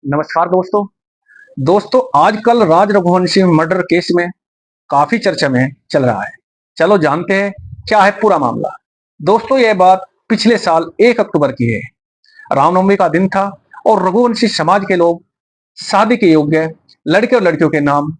नमस्कार दोस्तों। आजकल राज रघुवंशी मर्डर केस में काफी चर्चा में चल रहा है। चलो जानते हैं क्या है पूरा मामला। दोस्तों, यह बात पिछले साल 1 अक्टूबर की है। रामनवमी का दिन था और रघुवंशी समाज के लोग शादी के योग्य लड़के और लड़कियों के नाम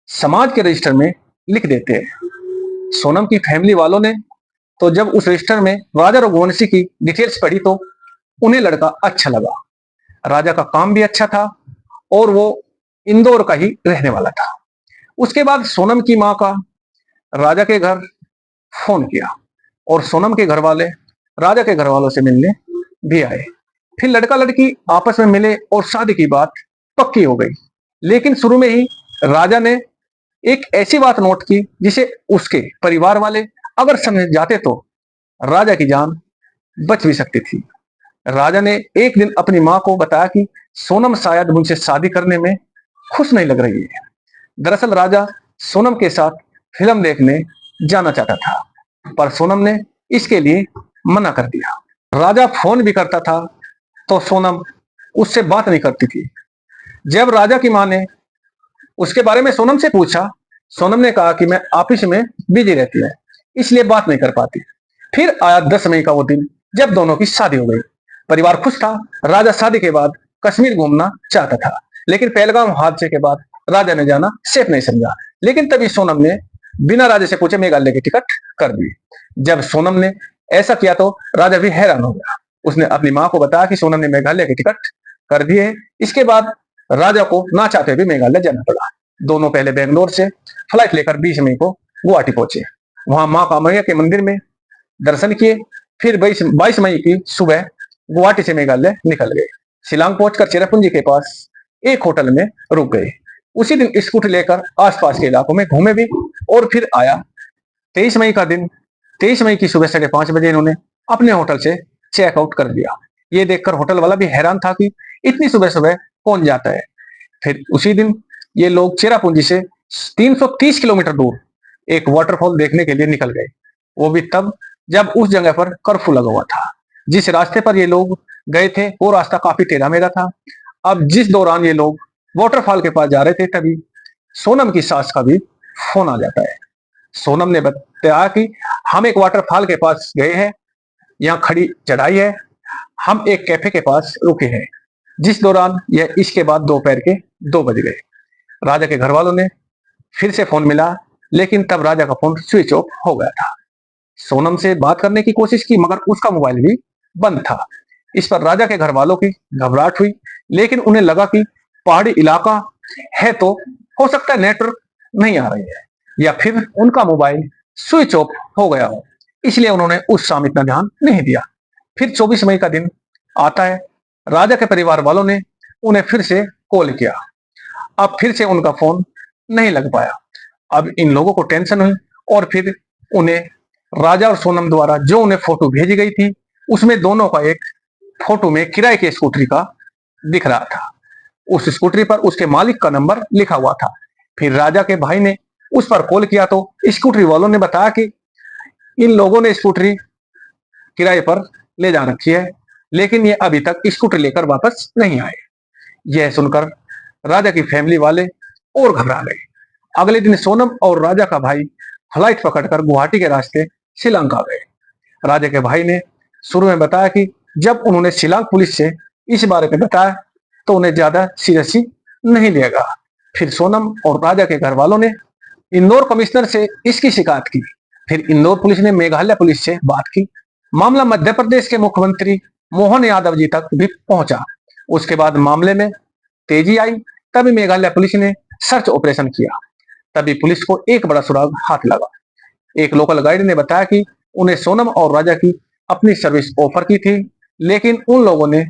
समाज के रजिस्टर में लिख देते हैं। सोनम की फैमिली वालों ने तो जब उस रजिस्टर में राजा रघुवंशी की डिटेल्स पढ़ी तो उन्हें लड़का अच्छा लगा। राजा का काम भी अच्छा था और वो इंदौर का ही रहने वाला था। उसके बाद सोनम की मां का राजा के घर फोन किया और सोनम के घर वाले राजा के घर वालों से मिलने भी आए। फिर लड़का लड़की आपस में मिले और शादी की बात पक्की हो गई। लेकिन शुरू में ही राजा ने एक ऐसी बात नोट की जिसे उसके परिवार वाले अगर समझ जाते तो राजा की जान बच भी सकती थी। राजा ने एक दिन अपनी मां को बताया कि सोनम शायद मुझसे शादी करने में खुश नहीं लग रही है। दरअसल राजा सोनम के साथ फिल्म देखने जाना चाहता था, पर सोनम ने इसके लिए मना कर दिया। राजा फोन भी करता था तो सोनम उससे बात नहीं करती थी। जब राजा की मां ने उसके बारे में सोनम से पूछा, सोनम ने कहा कि मैं ऑफिस में बिजी रहती है, इसलिए बात नहीं कर पाती। फिर आया 10 मई का वो दिन जब दोनों की शादी हो गई। परिवार खुश था। राजा शादी के बाद कश्मीर घूमना चाहता था, लेकिन पहलगाम हादसे के बाद राजा ने जाना सेफ नहीं समझा। लेकिन तभी सोनम ने बिना राजा से पूछे मेघालय की टिकट कर दी। जब सोनम ने ऐसा किया तो राजा भी हैरान हो गया। उसने अपनी मां को बताया कि सोनम ने मेघालय की टिकट कर दी है। इसके बाद राजा को ना चाहते भी मेघालय जाना पड़ा। दोनों पहले बेंगलोर से फ्लाइट लेकर 20 मई को गुवाहाटी पहुंचे। वहां मां कामैया के मंदिर में दर्शन किए। फिर 22 मई की सुबह गुवाहाटी से मेघालय निकल गए। शिलांग पहुंचकर चेरापूंजी के पास एक होटल में रुक गए। उसी दिन स्कूटर लेकर आसपास के इलाकों में घूमे भी और फिर आया 23 मई का दिन। 23 मई की सुबह 5:30 बजे इन्होंने अपने होटल से चेकआउट कर दिया। ये देखकर होटल वाला भी हैरान था कि इतनी सुबह सुबह कौन जाता है। फिर उसी दिन ये लोग चेरापूंजी से 330 किलोमीटर दूर एक वाटरफॉल देखने के लिए निकल गए। वो भी तब जब उस जगह पर कर्फ्यू लगा हुआ था। जिस रास्ते पर ये लोग गए थे वो रास्ता काफी टेढ़ा मेढ़ा था। अब जिस दौरान ये लोग वाटरफॉल के पास जा रहे थे तभी सोनम की सास का भी फोन आ जाता है। सोनम ने बताया कि हम एक वाटरफॉल के पास गए हैं, यहाँ खड़ी चढ़ाई है, हम एक कैफे के पास रुके हैं। जिस दौरान यह इसके बाद दोपहर के 2 बज गए। राजा के घर वालों ने फिर से फोन मिला, लेकिन तब राजा का फोन स्विच ऑफ हो गया था। सोनम से बात करने की कोशिश की मगर उसका मोबाइल भी बंद था। इस पर राजा के घर वालों की घबराहट हुई, लेकिन उन्हें लगा कि पहाड़ी इलाका है तो हो सकता है नेटवर्क नहीं आ रही है या फिर उनका मोबाइल स्विच ऑफ हो गया हो, इसलिए उन्होंने उस शाम इतना ध्यान नहीं दिया। फिर 24 मई का दिन आता है। राजा के परिवार वालों ने उन्हें फिर से कॉल किया। अब फिर से उनका फोन नहीं लग पाया। अब इन लोगों को टेंशन हुई और फिर उन्हें राजा और सोनम द्वारा जो उन्हें फोटो भेजी गई थी उसमें दोनों का एक फोटो में किराए के स्कूटरी का दिख रहा था। उस स्कूटरी पर उसके मालिक का नंबर लिखा हुआ था। फिर राजा के भाई ने उस पर कॉल किया तो स्कूटरी वालों ने बताया कि इन लोगों ने स्कूटरी किराए पर ले जा रखी है, लेकिन ये अभी तक स्कूटरी लेकर वापस नहीं आए। यह सुनकर राजा की फैमिली वाले और घबरा गए। अगले दिन सोनम और राजा का भाई फ्लाइट पकड़कर गुवाहाटी के रास्ते शिलांग आ गए। राजा के भाई ने शुरू में बताया कि जब उन्होंने शिलांग पुलिस से इस बारे में बताया तो उन्हें ज्यादा सीरियसली नहीं लिया गया। फिर सोनम और राजा के घर वालों ने इंदौर कमिश्नर से इसकी शिकायत की। फिर इंदौर पुलिस ने मेघालय पुलिस से बात की। मामला मध्य प्रदेश के मुख्यमंत्री मोहन यादव जी तक भी पहुंचा। उसके बाद मामले में तेजी आई। तभी मेघालय पुलिस ने सर्च ऑपरेशन किया। तभी पुलिस को एक बड़ा सुराग हाथ लगा। एक लोकल गाइड ने बताया कि उन्हें सोनम और राजा की अपनी सर्विस ऑफर की थी, लेकिन उन लोगों ने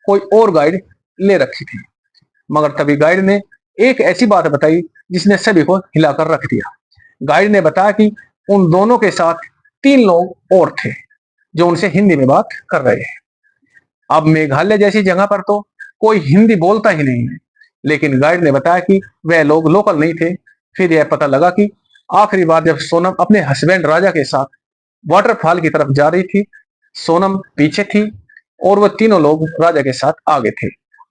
कोई और गाइड ले रखी थी। मगर तभी गाइड ने एक ऐसी बात बताई जिसने सभी को हिलाकर रख दिया। गाइड ने बताया कि उन दोनों के साथ 3 लोग और थे जो उनसे हिंदी में बात कर रहे हैं। अब मेघालय जैसी जगह पर तो कोई हिंदी बोलता ही नहीं है, लेकिन गाइड ने बताया कि वह लोग लोकल नहीं थे। फिर यह पता लगा कि आखिरी बार जब सोनम अपने हस्बैंड राजा के साथ वाटरफॉल की तरफ जा रही थी, सोनम पीछे थी और वह तीनों लोग राजा के साथ आगे थे।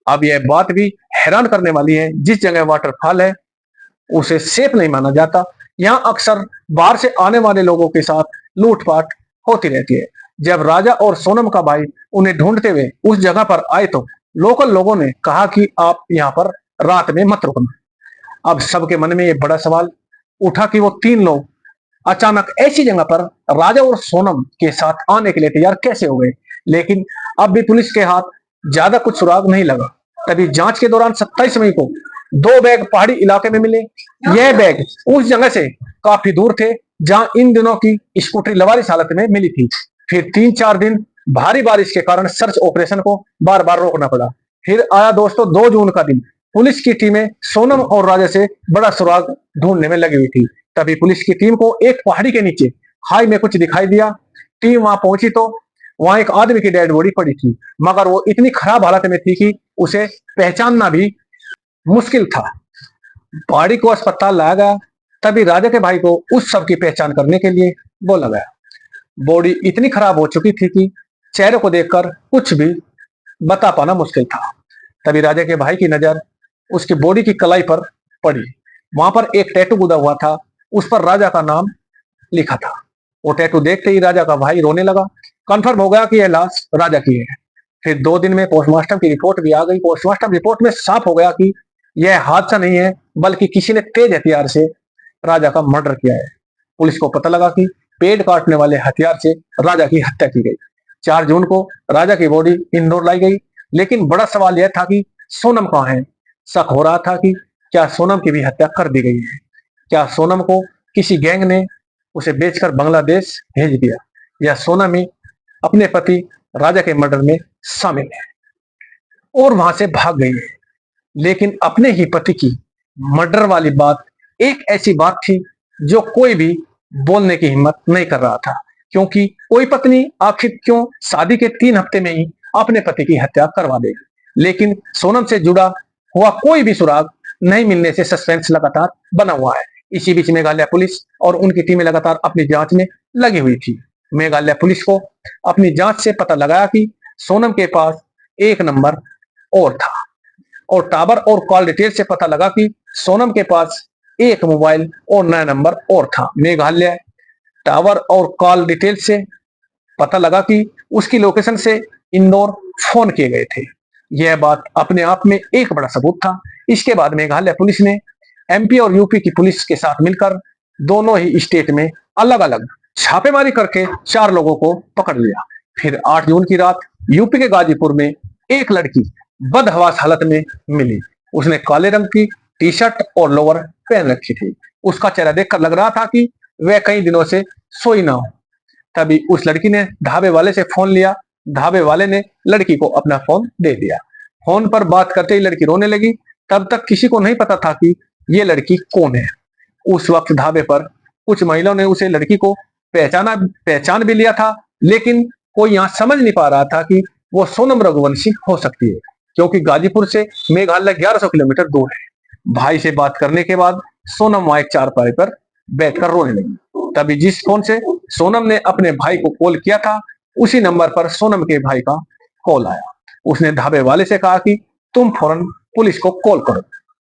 अब यह बात भी हैरान करने वाली है, जिस जगह वाटरफॉल है उसे सेफ नहीं माना जाता। यहाँ अक्सर बाहर से आने वाले लोगों के साथ लूटपाट होती रहती है। जब राजा और सोनम का भाई उन्हें ढूंढते हुए उस जगह पर आए तो लोकल लोगों ने कहा कि आप यहाँ पर रात में मत रुकना। अब सबके मन में ये बड़ा सवाल उठा कि वो तीन लोग अचानक ऐसी जगह पर राजा और सोनम के साथ आने के लिए तैयार कैसे हो गए। लेकिन अब भी पुलिस के हाथ ज्यादा कुछ सुराग नहीं लगा। तभी जांच के दौरान 27 मई को दो बैग पहाड़ी इलाके में मिले। यह बैग उस जगह से काफी दूर थे जहां इन दिनों की स्कूटरी लवारिस हालत में मिली थी। फिर 3-4 दिन भारी बारिश के कारण सर्च ऑपरेशन को बार बार रोकना पड़ा। फिर आया दोस्तों 2 जून का दिन। पुलिस की टीमें सोनम और राजा से बड़ा सुराग ढूंढने में लगी हुई थी। तभी पुलिस की टीम को एक पहाड़ी के नीचे खाई में कुछ दिखाई दिया। टीम वहां पहुंची तो वहां एक आदमी की डेड बॉडी पड़ी थी, मगर वो इतनी खराब हालत में थी कि उसे पहचानना भी मुश्किल था। पहाड़ी को अस्पताल लाया गया। तभी राजा के भाई को उस सब की पहचान करने के लिए बोला गया। बॉडी इतनी खराब हो चुकी थी कि चेहरे को देखकर कुछ भी बता पाना मुश्किल था। तभी राजा के भाई की नजर उसकी बॉडी की कलाई पर पड़ी। वहां पर एक टैटू गुदा हुआ था, उस पर राजा का नाम लिखा था। वो टैटू देखते ही राजा का भाई रोने लगा। कंफर्म हो गया कि यह लाश राजा की है। फिर 2 दिन में पोस्टमार्टम की रिपोर्ट भी आ गई। पोस्टमार्टम रिपोर्ट में साफ हो गया कि यह हादसा नहीं है, बल्कि किसी ने तेज हथियार से राजा का मर्डर किया है। पुलिस को पता लगा कि पेड़ काटने वाले हथियार से राजा की हत्या की गई। 4 जून को राजा की बॉडी इंदौर लाई गई। लेकिन बड़ा सवाल यह था कि सोनम कहाँ है। शक हो रहा था कि क्या सोनम की भी हत्या कर दी गई है। क्या सोनम को किसी गैंग ने उसे बेचकर बांग्लादेश भेज दिया, या सोनम ही अपने पति राजा के मर्डर में शामिल है और वहां से भाग गई है। लेकिन अपने ही पति की मर्डर वाली बात एक ऐसी बात थी जो कोई भी बोलने की हिम्मत नहीं कर रहा था, क्योंकि कोई पत्नी आखिर क्यों शादी के 3 हफ्ते में ही अपने पति की हत्या करवा देगी। लेकिन सोनम से जुड़ा हुआ कोई भी सुराग नहीं मिलने से सस्पेंस लगातार बना हुआ है। इसी बीच मेघालय पुलिस और उनकी टीमें लगातार अपनी जांच में लगी हुई थी। मेघालय पुलिस को अपनी जांच से पता लगाया कि सोनम के पास एक नंबर और था, और टावर और कॉल डिटेल से पता लगा कि सोनम के पास एक मोबाइल और नया नंबर और था। मेघालय टावर और कॉल डिटेल से पता लगा कि उसकी लोकेशन से इंदौर फोन किए गए थे। यह बात अपने आप में एक बड़ा सबूत था। इसके बाद मेघालय पुलिस ने एमपी और यूपी की पुलिस के साथ मिलकर दोनों ही स्टेट में अलग अलग छापेमारी करके 4 लोगों को पकड़ लिया। फिर 8 जून की रात यूपी के गाजीपुर में एक लड़की बदहवास हालत में मिली। उसने काले रंग की टी शर्ट और लोअर पहन रखी थी। उसका चेहरा देखकर लग रहा था कि वह कई दिनों से सोई ना हो। तभी उस लड़की ने ढाबे वाले से फोन लिया। ढाबे वाले ने लड़की को अपना फोन दे दिया। फोन पर बात करते ही लड़की रोने लगी। तब तक किसी को नहीं पता था कि ये लड़की कौन है। उस वक्त ढाबे पर कुछ महिलाओं ने उसे लड़की को पहचान भी लिया था, लेकिन कोई यहाँ समझ नहीं पा रहा था कि वो सोनम रघुवंशी हो सकती है, क्योंकि गाजीपुर से मेघालय 1100 किलोमीटर दूर है। भाई से बात करने के बाद सोनम वहां एक चारपाई पर बैठकर रोने लगी। तभी जिस फोन से सोनम ने अपने भाई को कॉल किया था, उसी नंबर पर सोनम के भाई का कॉल आया। उसने ढाबे वाले से कहा कि तुम फौरन पुलिस को कॉल करो,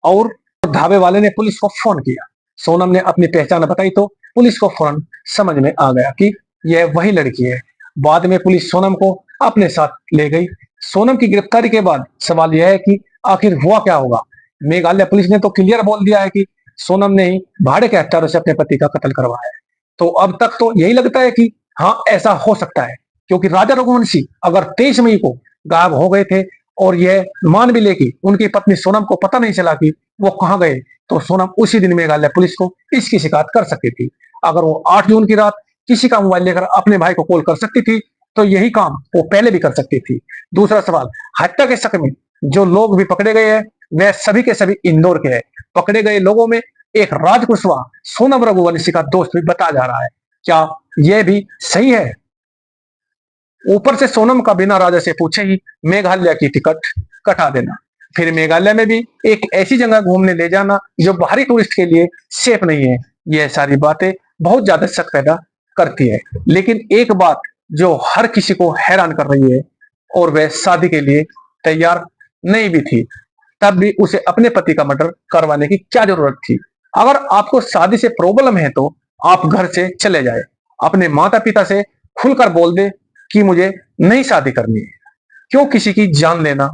और ढाबे वाले ने पुलिस को फोन किया। सोनम ने अपनी पहचान बताई तो पुलिस को फौरन समझ में आ गया कि यह वही लड़की है। बाद में पुलिस सोनम को अपने साथ ले गई। सोनम की गिरफ्तारी के बाद सवाल यह है कि आखिर हुआ क्या होगा। मेघालय पुलिस ने तो क्लियर बोल दिया है कि सोनम ने ही भाड़े के हत्यारों से अपने पति का कत्ल करवाया है। तो अब तक तो यही लगता है कि हाँ, ऐसा हो सकता है, क्योंकि राजा रघुवंशी अगर 23 मई को गायब हो गए थे और यह मान भी ले कि उनकी पत्नी सोनम को पता नहीं चला कि वो कहाँ गए, तो सोनम उसी दिन मेघालय पुलिस को इसकी शिकायत कर सकती थी। अगर वो 8 जून की रात किसी का मोबाइल लेकर अपने भाई को कॉल कर सकती थी, तो यही काम वो पहले भी कर सकती थी। दूसरा सवाल, हत्या के शक में जो लोग भी पकड़े गए हैं वह सभी के सभी इंदौर के हैं। पकड़े गए लोगों में एक राज कुशवाहा सोनम रघुवंशी का दोस्त भी बताया जा रहा है। क्या यह भी सही है? ऊपर से सोनम का बिना राजा से पूछे ही मेघालय की टिकट कटा देना, फिर मेघालय में भी एक ऐसी जगह घूमने ले जाना जो बाहरी टूरिस्ट के लिए सेफ नहीं है। यह सारी बातें बहुत ज्यादा शक पैदा करती है। लेकिन एक बात जो हर किसी को हैरान कर रही है, और वह शादी के लिए तैयार नहीं भी थी, तब भी उसे अपने पति का मर्डर करवाने की क्या जरूरत थी। अगर आपको शादी से प्रॉब्लम है तो आप घर से चले जाए, अपने माता पिता से खुलकर बोल दे कि मुझे नहीं शादी करनी है, क्यों किसी की जान लेना।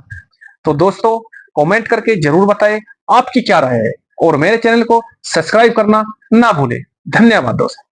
तो दोस्तों, कमेंट करके जरूर बताएं आपकी क्या राय है, और मेरे चैनल को सब्सक्राइब करना ना भूलें। धन्यवाद दोस्तों।